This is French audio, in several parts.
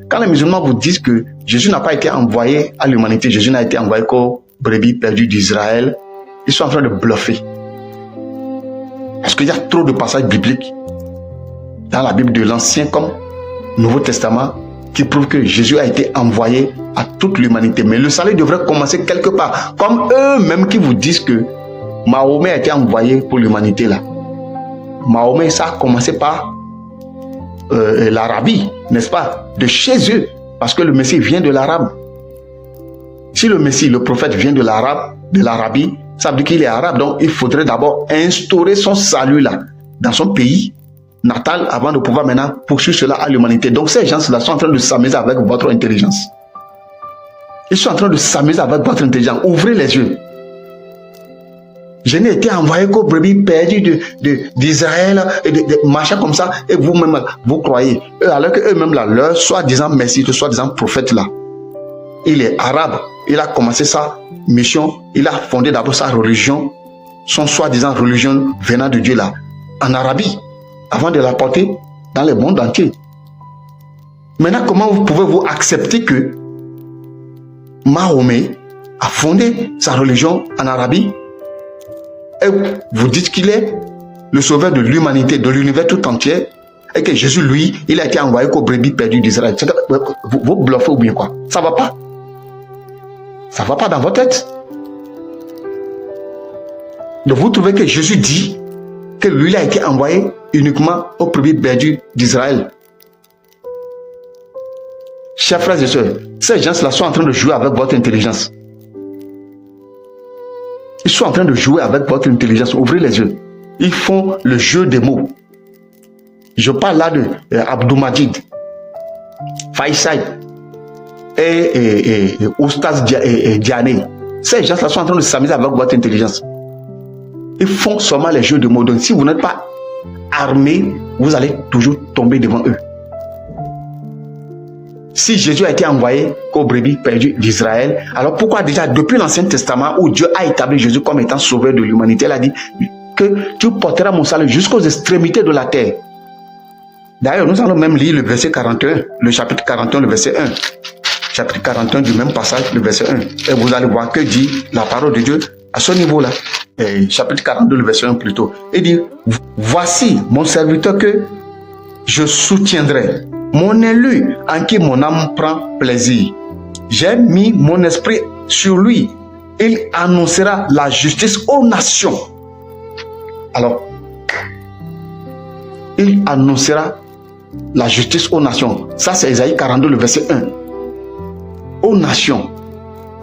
Quand les musulmans vous disent que Jésus n'a pas été envoyé à l'humanité, Jésus n'a été envoyé qu'aux brebis perdues d'Israël, ils sont en train de bluffer. Parce qu'il y a trop de passages bibliques dans la Bible de l'Ancien comme Nouveau Testament qui prouvent que Jésus a été envoyé à toute l'humanité. Mais le salut devrait commencer quelque part. Comme eux-mêmes qui vous disent que Mahomet a été envoyé pour l'humanité là. Mahomet, ça a commencé par l'Arabie, n'est-ce pas? De chez eux. Parce que le Messie vient de l'Arabe. Si le Messie, le prophète vient de l'Arabie, ça veut dire qu'il est arabe. Donc il faudrait d'abord instaurer son salut là, dans son pays natal, avant de pouvoir maintenant poursuivre cela à l'humanité. Donc ces gens-là sont en train de s'amuser avec votre intelligence. Ils sont en train de s'amuser avec votre intelligence. Ouvrez les yeux. Je n'ai été envoyé qu'aux brebis perdues d'Israël, et de machin comme ça, et vous-même, vous croyez. Alors qu'eux-mêmes, là, leur soi-disant Messie, le soi-disant prophète, là, il est arabe. Il a commencé sa mission, il a fondé d'abord sa religion, son soi-disant religion venant de Dieu, là, en Arabie, avant de la porter dans le monde entier. Maintenant, comment vous pouvez-vous accepter que Mahomet a fondé sa religion en Arabie et vous dites qu'il est le sauveur de l'humanité, de l'univers tout entier, et que Jésus, lui, il a été envoyé qu'aux brebis perdues d'Israël. Vous bluffez ou bien quoi? Ça va pas. Ça va pas dans votre tête. Donc vous trouvez que Jésus dit que lui, il a été envoyé uniquement aux brebis perdues d'Israël. Chers frères et sœurs, ces gens-là sont en train de jouer avec votre intelligence. Ils sont en train de jouer avec votre intelligence. Ouvrez les yeux. Ils font le jeu des mots. Je parle là de Abdou-Majid, Faisal et Oustaz Diané. Ces gens-là sont en train de s'amuser avec votre intelligence. Ils font seulement les jeux de mots. Donc si vous n'êtes pas armé, vous allez toujours tomber devant eux. Si Jésus a été envoyé qu'aux brebis perdues d'Israël, alors pourquoi déjà depuis l'Ancien Testament où Dieu a établi Jésus comme étant sauveur de l'humanité, il a dit que tu porteras mon salut jusqu'aux extrémités de la terre. D'ailleurs, nous allons même lire le verset 41, le chapitre 41, le verset 1. Chapitre 41 du même passage, le verset 1. Et vous allez voir que dit la parole de Dieu à ce niveau-là. Chapitre 42, le verset 1 plutôt. Il dit, voici mon serviteur que je soutiendrai. Mon élu en qui mon âme prend plaisir. J'ai mis mon esprit sur lui. Il annoncera la justice aux nations. Alors, il annoncera la justice aux nations. Ça, c'est Isaïe 42, le verset 1. Aux nations.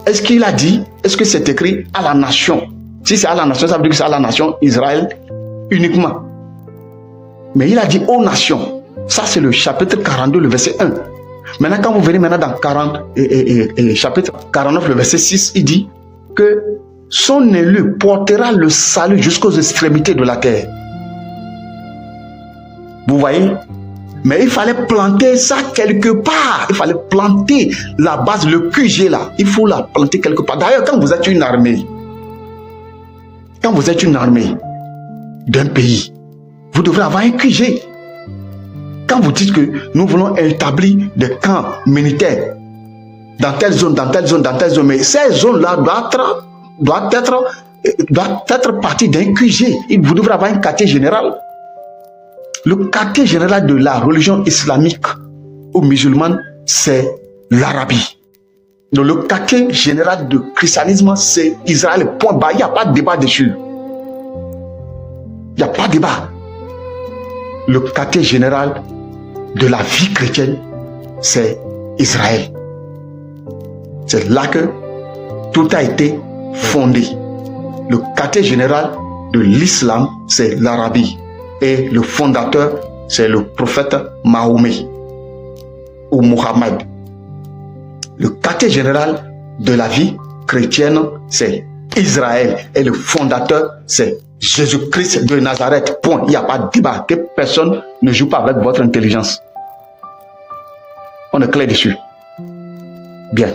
Est-ce qu'il a dit, est-ce que c'est écrit à la nation? Si c'est à la nation, ça veut dire que c'est à la nation Israël uniquement. Mais il a dit aux nations. Ça, c'est le chapitre 42, le verset 1. Maintenant, quand vous venez maintenant dans chapitre 49, le verset 6, il dit que son élu portera le salut jusqu'aux extrémités de la terre. Vous voyez? Mais il fallait planter ça quelque part. Il fallait planter la base, le QG là. Il faut la planter quelque part. D'ailleurs, quand vous êtes une armée, d'un pays, vous devrez avoir un QG. Quand vous dites que nous voulons établir des camps militaires dans telle zone, mais ces zones-là doivent être parties d'un QG. Vous devrez avoir un quartier général. Le quartier général de la religion islamique ou musulmane, c'est l'Arabie. Donc le quartier général du christianisme, c'est Israël. Point bas. Il n'y a pas de débat dessus. Il n'y a pas de débat. Le quartier général de la vie chrétienne, c'est Israël. C'est là que tout a été fondé. Le quartier général de l'islam, c'est l'Arabie. Et le fondateur, c'est le prophète Mahomet ou Mohammed. Le quartier général de la vie chrétienne, c'est Israël. Et le fondateur, c'est Jésus-Christ de Nazareth. Point. Il n'y a pas de débat. Que personne ne joue pas avec votre intelligence. On est clair dessus. Bien.